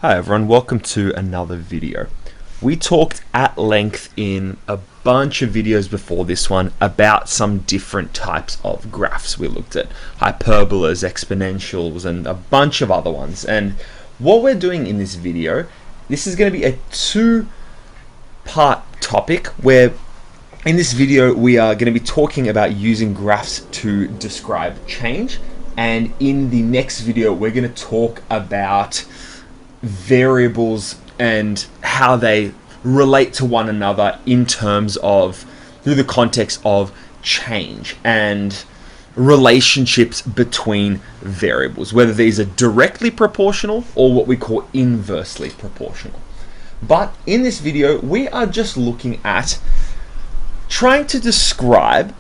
Hi everyone, welcome to another video. We talked at length in a bunch of videos before this one about some different types of graphs. We looked at hyperbolas, exponentials, and a bunch of other ones. And what we're doing in this video, this is going to be a two-part topic where in this video we are going to be talking about using graphs to describe change. And in the next video, we're going to talk about variables and how they relate to one another in terms of through the context of change and relationships between variables, whether these are directly proportional or what we call inversely proportional. But in this video, we are just looking at trying to describe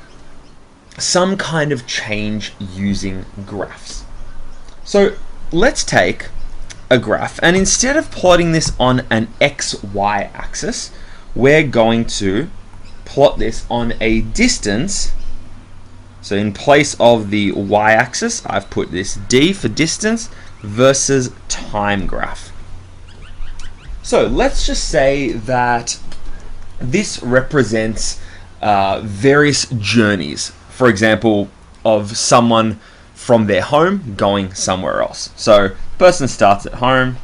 some kind of change using graphs. So let's take a graph, and instead of plotting this on an XY axis, we're going to plot this on a distance. So in place of the Y axis, I've put this D for distance versus time graph. So let's just say that this represents various journeys, for example, of someone from their home going somewhere else. So person starts at home,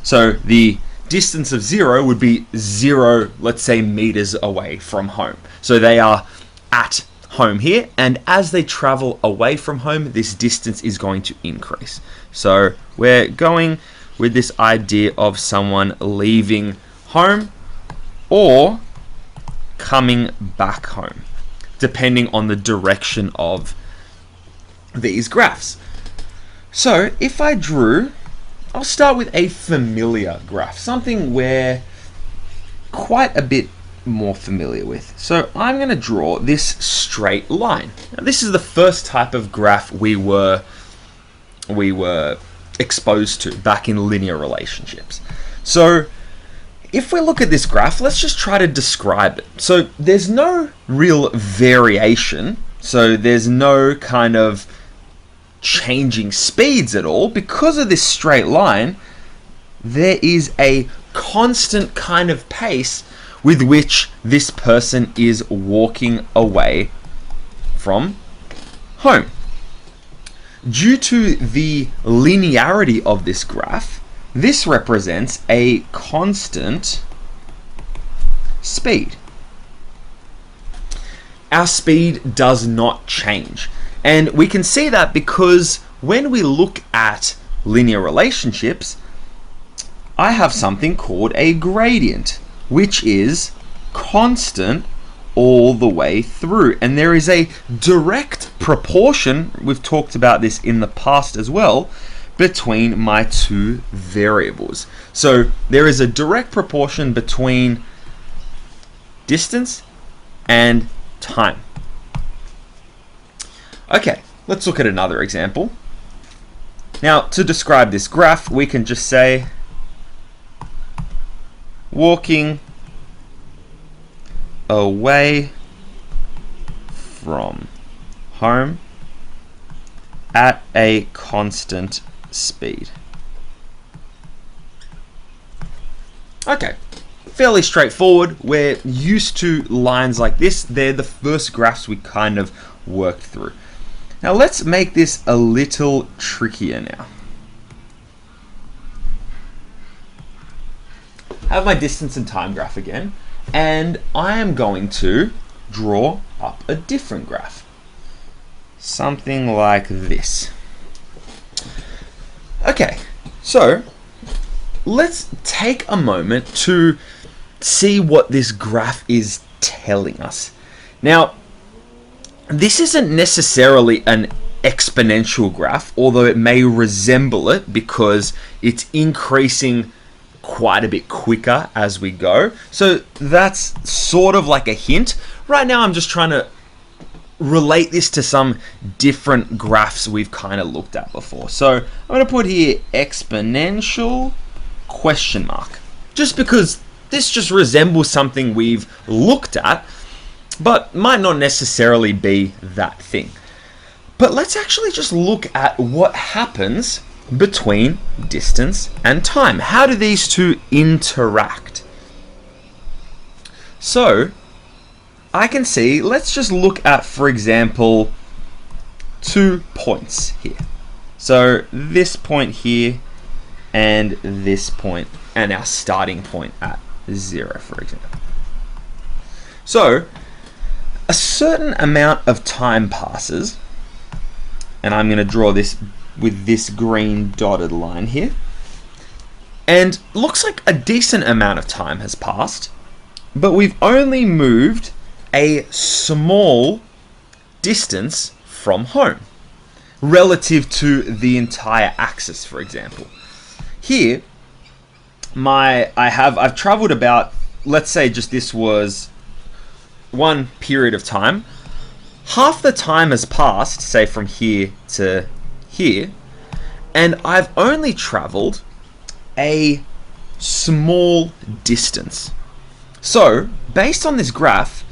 so the distance of 0 would be 0, let's say, meters away from home. So they are at home here, and as they travel away from home, this distance is going to increase. So we're going with this idea of someone leaving home or coming back home, depending on the direction of these graphs. So if I drew, I'll start with a familiar graph, something we're quite a bit more familiar with. So I'm going to draw this straight line. Now, this is the first type of graph we were exposed to back in linear relationships. So if we look at this graph, let's just try to describe it. So there's no real variation, so there's no kind of changing speeds at all. Because of this straight line, there is a constant kind of pace with which this person is walking away from home. Due to the linearity of this graph, this represents a constant speed. Our speed does not change. And we can see that because when we look at linear relationships, I have something called a gradient, which is constant all the way through. And there is a direct proportion, we've talked about this in the past as well, between my two variables. So there is a direct proportion between distance and time. Okay, let's look at another example. Now, to describe this graph, we can just say walking away from home at a constant speed. Okay, fairly straightforward. We're used to lines like this. They're the first graphs we kind of worked through. Now let's make this a little trickier now. I have my distance and time graph again, and I am going to draw up a different graph. Something like this. Okay, so let's take a moment to see what this graph is telling us. Now, this isn't necessarily an exponential graph, although it may resemble it because it's increasing quite a bit quicker as we go. So that's sort of like a hint. Right now I'm just trying to relate this to some different graphs we've kind of looked at before. So I'm going to put here exponential question mark, just because this just resembles something we've looked at, but might not necessarily be that thing. But let's actually just look at what happens between distance and time. How do these two interact? So I can see, let's just look at, for example, 2 points here. So this point here and this point, and our starting point at 0, for example. So a certain amount of time passes, and I'm going to draw this with this green dotted line here, and looks like a decent amount of time has passed, but we've only moved a small distance from home relative to the entire axis, for example. Here, I've traveled about, let's say just this was one period of time. Half the time has passed, say from here to here, and I've only traveled a small distance. So, based on this graph,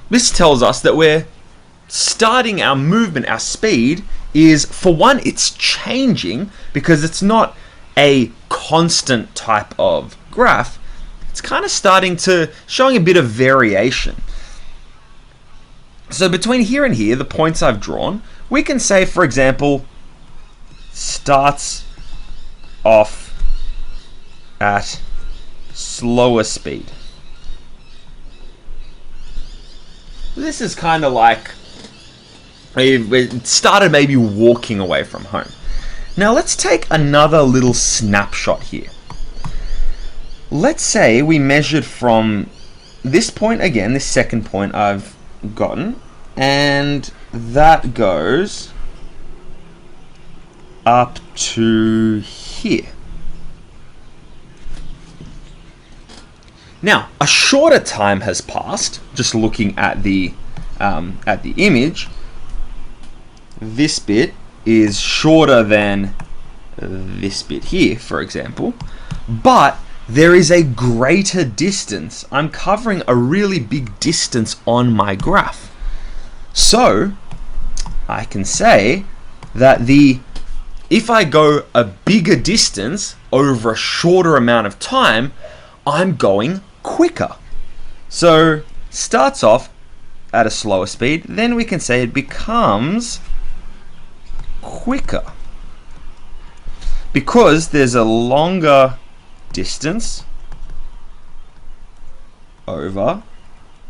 this tells us that we're starting our movement, our speed is, for one, it's changing because it's not a constant type of graph. It's kind of showing a bit of variation. So between here and here, the points I've drawn, we can say, for example, starts off at slower speed. This is kind of like it started maybe walking away from home. Now let's take another little snapshot here. Let's say we measured from this point again, this second point I've gotten, and that goes up to here. Now, a shorter time has passed, just looking at the image. This bit is shorter than this bit here, for example, but there is a greater distance. I'm covering a really big distance on my graph. So I can say that if I go a bigger distance over a shorter amount of time, I'm going quicker. So starts off at a slower speed, then we can say it becomes quicker because there's a longer distance over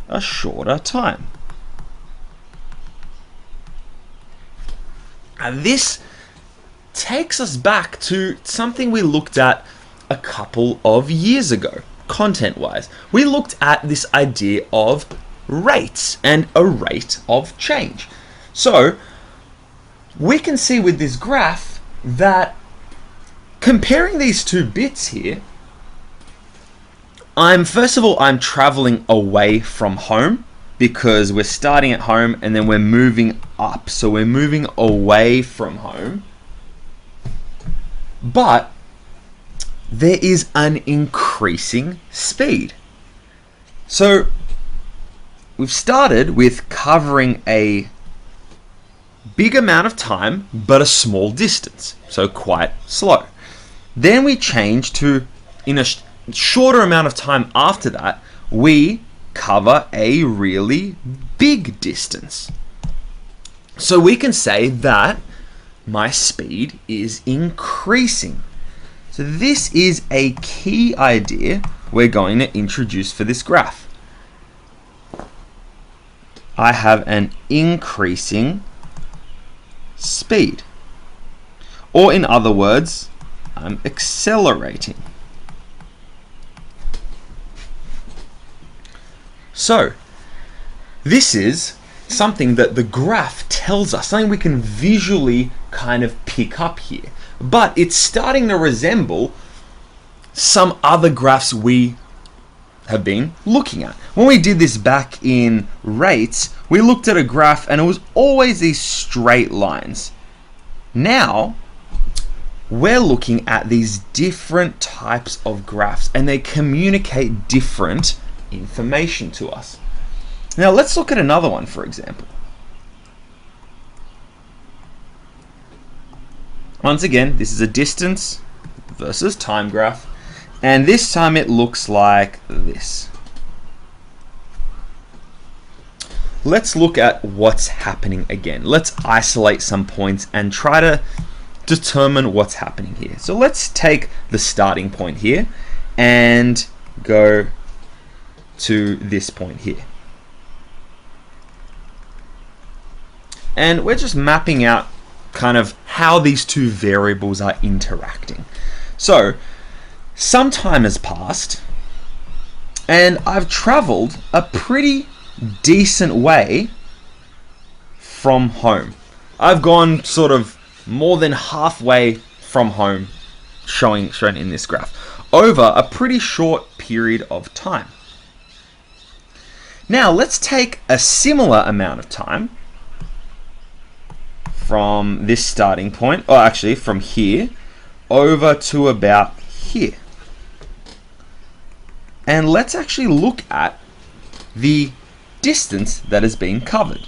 a shorter time. And this takes us back to something we looked at a couple of years ago, content-wise. We looked at this idea of rates and a rate of change. So we can see with this graph that comparing these two bits here, first of all, I'm traveling away from home because we're starting at home and then we're moving up. So we're moving away from home. But there is an increasing speed. So we've started with covering a big amount of time, but a small distance. So quite slow. Then we change to, in a shorter amount of time after that, we cover a really big distance. So we can say that my speed is increasing. So this is a key idea we're going to introduce for this graph. I have an increasing speed. Or in other words, I'm accelerating. So this is something that the graph tells us, something we can visually kind of pick up here. But it's starting to resemble some other graphs we have been looking at. When we did this back in rates, we looked at a graph and it was always these straight lines. Now, we're looking at these different types of graphs and they communicate different information to us. Now, let's look at another one, for example. Once again, this is a distance versus time graph, and this time it looks like this. Let's look at what's happening again. Let's isolate some points and try to determine what's happening here. So let's take the starting point here and go to this point here. And we're just mapping out kind of how these two variables are interacting. So some time has passed and I've traveled a pretty decent way from home. I've gone sort of more than halfway from home, shown in this graph, over a pretty short period of time. Now let's take a similar amount of time from this starting point, or actually from here over to about here. And let's actually look at the distance that is being covered.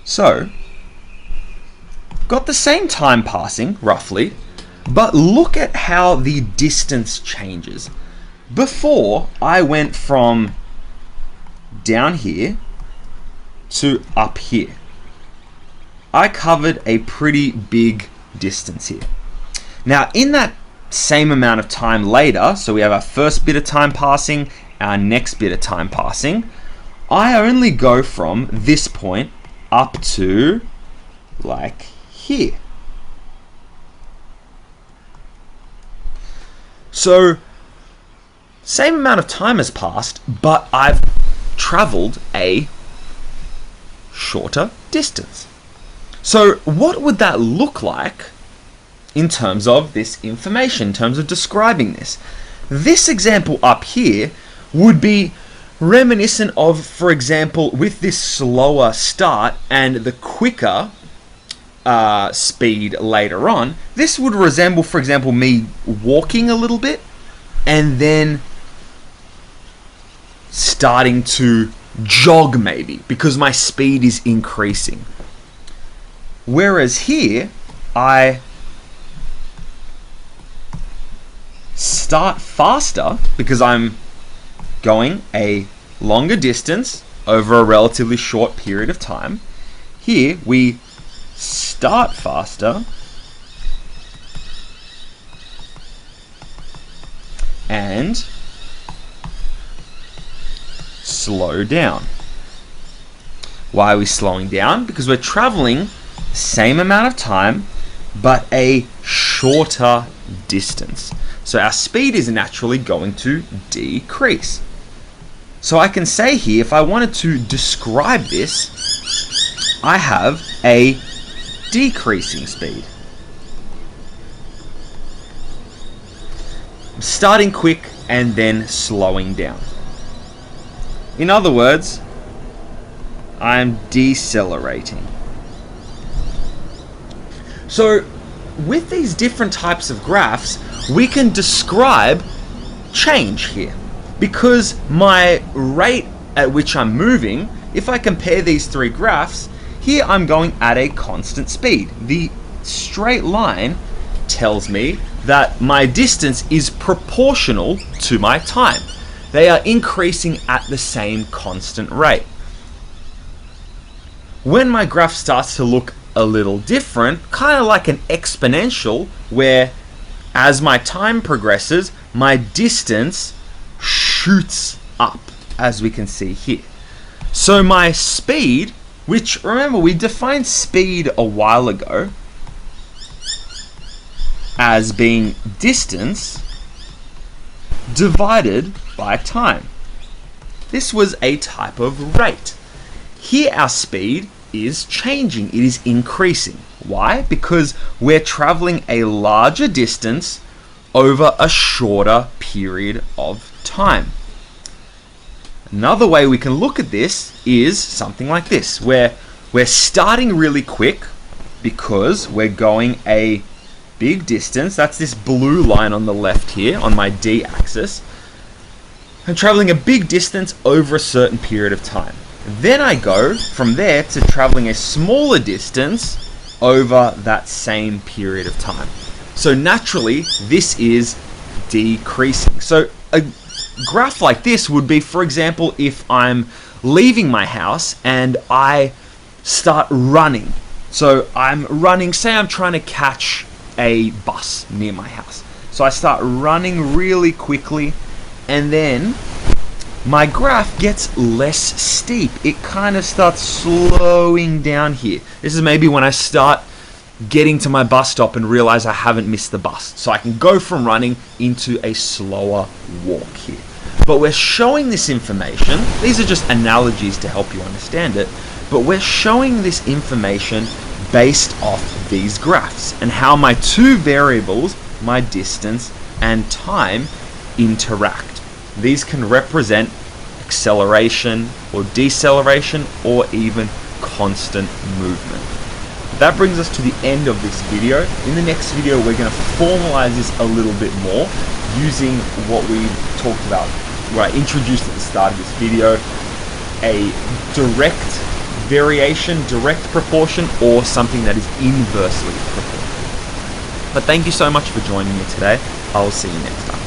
So, got the same time passing, roughly, but look at how the distance changes. Before, I went from down here to up here. I covered a pretty big distance here. Now, in that same amount of time later, so we have our first bit of time passing, our next bit of time passing, I only go from this point up to like here. So same amount of time has passed, but I've traveled a shorter distance. So what would that look like in terms of this information, in terms of describing this? This example up here would be reminiscent of, for example, with this slower start and the quicker speed later on, this would resemble, for example, me walking a little bit and then starting to jog maybe because my speed is increasing. Whereas here, I start faster because I'm going a longer distance over a relatively short period of time. Here we start faster and slow down. Why are we slowing down? Because we're traveling the same amount of time but a shorter distance. So our speed is naturally going to decrease. So I can say here, if I wanted to describe this, I have a decreasing speed. I'm starting quick and then slowing down. In other words, I'm decelerating. So with these different types of graphs, we can describe change here. Because my rate at which I'm moving, if I compare these three graphs, here I'm going at a constant speed. The straight line tells me that my distance is proportional to my time. They are increasing at the same constant rate. When my graph starts to look a little different, kind of like an exponential, where as my time progresses, my distance shoots up, as we can see here. So my speed, which remember we defined speed a while ago as being distance divided by time. This was a type of rate. Here our speed is changing, it is increasing. Why? Because we're traveling a larger distance over a shorter period of time. Another way we can look at this is something like this, where we're starting really quick because we're going a big distance. That's this blue line on the left here on my D-axis. I'm traveling a big distance over a certain period of time. Then I go from there to traveling a smaller distance over that same period of time. So naturally, this is decreasing. So a graph like this would be, for example, if I'm leaving my house and I start running. So I'm running, say I'm trying to catch a bus near my house. So I start running really quickly, and then my graph gets less steep. It kind of starts slowing down here. This is maybe when I start getting to my bus stop and realize I haven't missed the bus. So I can go from running into a slower walk here. But we're showing this information. These are just analogies to help you understand it. But we're showing this information based off these graphs and how my two variables, my distance and time, interact. These can represent acceleration or deceleration or even constant movement. That brings us to the end of this video. In the next video, we're going to formalize this a little bit more using what we talked about, where I introduced at the start of this video, a direct variation, direct proportion, or something that is inversely proportional. But thank you so much for joining me today. I'll see you next time.